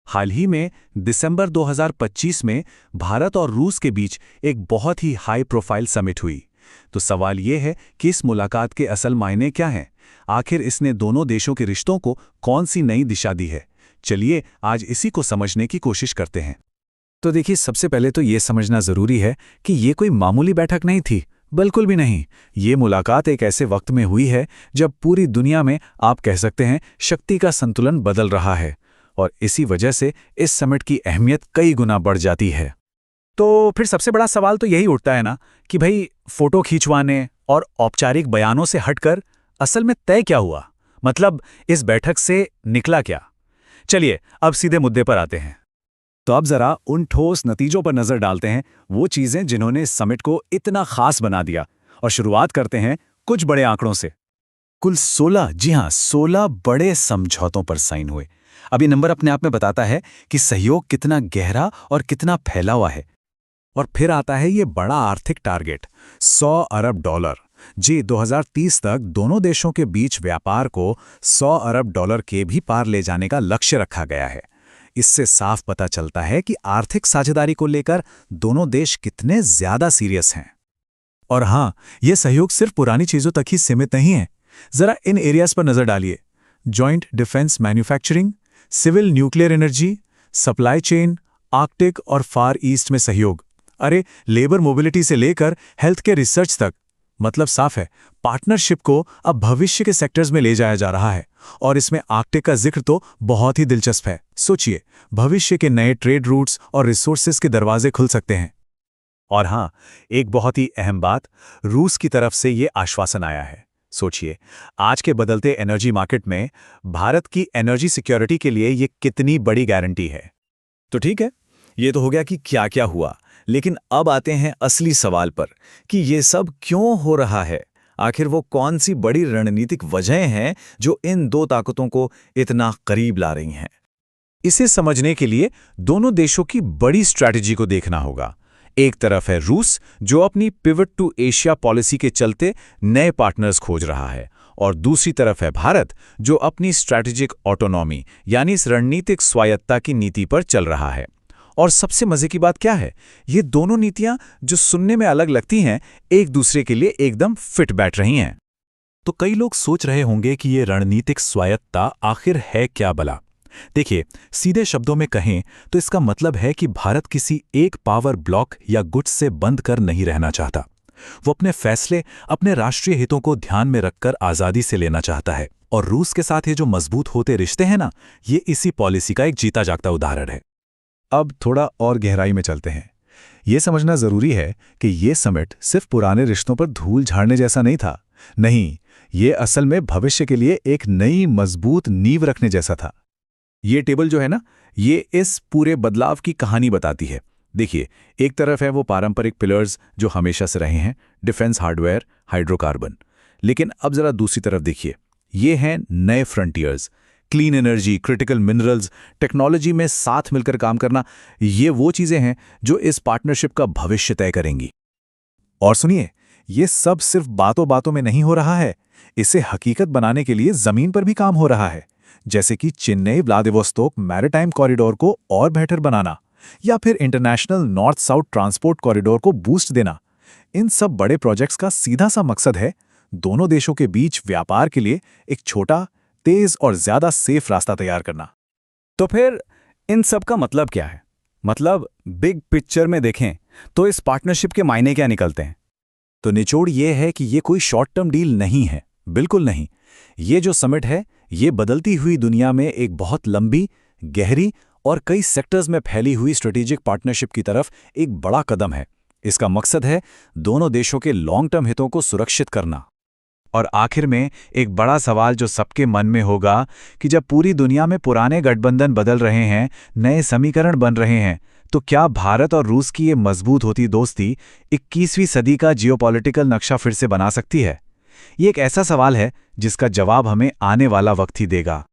हाल ही में दिसंबर 2025 में भारत और रूस के बीच एक बहुत ही हाई प्रोफाइल समिट हुई। तो सवाल ये है कि इस मुलाकात के असल मायने क्या हैं? आखिर इसने दोनों देशों के रिश्तों को कौन सी नई दिशा दी है? चलिए आज इसी को समझने की कोशिश करते हैं। तो देखिए, सबसे पहले तो ये समझना जरूरी है कि ये कोई मामूली बैठक नहीं थी, बिल्कुल भी नहीं। ये मुलाकात एक ऐसे वक्त में हुई है जब पूरी दुनिया में आप कह सकते हैं शक्ति का संतुलन बदल रहा है, और इसी वजह से इस समिट की अहमियत कई गुना बढ़ जाती है। तो फिर सबसे बड़ा सवाल तो यही उठता है ना कि भाई, फोटो खींचवाने और औपचारिक बयानों से हटकर असल में तय क्या हुआ? मतलब इस बैठक से निकला क्या? चलिए अब सीधे मुद्दे पर आते हैं। तो अब जरा उन ठोस नतीजों पर नजर डालते हैं, वो चीजें जिन्होंने इस समिट को इतना खास बना दिया। और शुरुआत करते हैं कुछ बड़े आंकड़ों से। कुल 16, जी हां, 16 बड़े समझौतों पर साइन हुए। अब ये नंबर अपने आप में बताता है कि सहयोग कितना गहरा और कितना फैला हुआ है। और फिर आता है ये बड़ा आर्थिक टारगेट, $100 अरब। जी, 2030 तक दोनों देशों के बीच व्यापार को $100 अरब के भी पार ले जाने का लक्ष्य रखा गया है। इससे साफ पता चलता है कि आर्थिक साझेदारी को लेकर दोनों देश कितने ज्यादा सीरियस हैं। और हां, यह सहयोग सिर्फ पुरानी चीजों तक ही सीमित नहीं है। जरा इन एरियाज पर नजर डालिए। Joint defence manufacturing, civil nuclear energy, supply chain, Arctic और फार ईस्ट में सहयोग, अरे लेबर मोबिलिटी से लेकर हेल्थ केयर रिसर्च तक। मतलब साफ है, पार्टनरशिप को अब भविष्य के सेक्टर्स में ले जाया जा रहा है। और इसमें आर्कटिक का जिक्र तो बहुत ही दिलचस्प है। सोचिए, भविष्य के नए ट्रेड रूट्स और रिसोर्सेज के दरवाजे खुल सकते हैं। और हां, एक बहुत ही अहम बात, रूस की तरफ से ये आश्वासन आया है। सोचिए, आज के बदलते एनर्जी मार्केट में भारत की एनर्जी सिक्योरिटी के लिए ये कितनी बड़ी गारंटी है। तो ठीक है, ये तो हो गया कि क्या क्या हुआ, लेकिन अब आते हैं असली सवाल पर कि ये सब क्यों हो रहा है। आखिर वो कौन सी बड़ी रणनीतिक वजहें हैं जो इन दो ताकतों को इतना करीब ला रही हैं? इसे समझने के लिए दोनों देशों की बड़ी स्ट्रैटेजी को देखना होगा। एक तरफ है रूस, जो अपनी पिवट टू एशिया पॉलिसी के चलते नए पार्टनर्स खोज रहा है, और दूसरी तरफ है भारत, जो अपनी स्ट्रैटेजिक ऑटोनॉमी यानी इस रणनीतिक स्वायत्ता की नीति पर चल रहा है। और सबसे मजे की बात क्या है, ये दोनों नीतियां जो सुनने में अलग लगती हैं, एक दूसरे के लिए एकदम फिट बैठ रही हैं। तो कई लोग सोच रहे होंगे कि ये रणनीतिक स्वायत्ता आखिर है क्या भला? देखिए, सीधे शब्दों में कहें तो इसका मतलब है कि भारत किसी एक पावर ब्लॉक या गुट से बंद कर नहीं रहना चाहता। वो अपने फैसले अपने राष्ट्रीय हितों को ध्यान में रखकर आज़ादी से लेना चाहता है। और रूस के साथ ये जो मजबूत होते रिश्ते हैं ना, ये इसी पॉलिसी का एक जीता जागता उदाहरण है। अब थोड़ा और गहराई में चलते हैं। ये समझना जरूरी है कि ये समिट सिर्फ पुराने रिश्तों पर धूल झाड़ने जैसा नहीं था। नहीं, ये असल में भविष्य के लिए एक नई मजबूत नींव रखने जैसा था। ये टेबल जो है ना, ये इस पूरे बदलाव की कहानी बताती है। देखिए, एक तरफ है वो पारंपरिक पिलर्स जो हमेशा से रहे हैं, डिफेंस, हार्डवेयर, हाइड्रोकार्बन। लेकिन अब जरा दूसरी तरफ देखिए, ये हैं नए frontiers, clean energy, critical minerals, technology में साथ मिलकर काम करना। ये वो चीजें हैं जो इस पार्टनरशिप का भविष्य तय करेंगी। और सुनिए, ये सब सिर्फ बातों बातों में नहीं हो रहा है, इसे हकीकत बनाने के लिए जमीन पर भी काम हो रहा है। जैसे कि चेन्नई व्लादिवोस्तोक मैरीटाइम कॉरिडोर को और बेहतर बनाना, या फिर international north south transport corridor को बूस्ट देना। इन सब बड़े प्रोजेक्ट्स का सीधा सा मकसद है दोनों देशों के बीच व्यापार के लिए एक छोटा, तेज और ज्यादा सेफ रास्ता तैयार करना। तो फिर इन सब का मतलब क्या है? मतलब बिग पिक्चर में देखें तो इस पार्टनरशिप के मायने क्या निकलते हैं? तो निचोड़ ये है कि ये कोई शॉर्ट टर्म डील नहीं है, बिल्कुल नहीं। ये जो समिट है, ये बदलती हुई दुनिया में एक बहुत लंबी, गहरी और कई सेक्टर्स में फैली हुई स्ट्रेटेजिक पार्टनरशिप की तरफ एक बड़ा कदम है। इसका मकसद है दोनों देशों के लॉन्ग टर्म हितों को सुरक्षित करना। और आखिर में एक बड़ा सवाल जो सबके मन में होगा कि जब पूरी दुनिया में पुराने गठबंधन बदल रहे हैं, नए समीकरण बन रहे हैं, तो क्या भारत और रूस की ये मजबूत होती दोस्ती 21वीं सदी का जियोपॉलिटिकल नक्शा फिर से बना सकती है? ये एक ऐसा सवाल है जिसका जवाब हमें आने वाला वक्त ही देगा।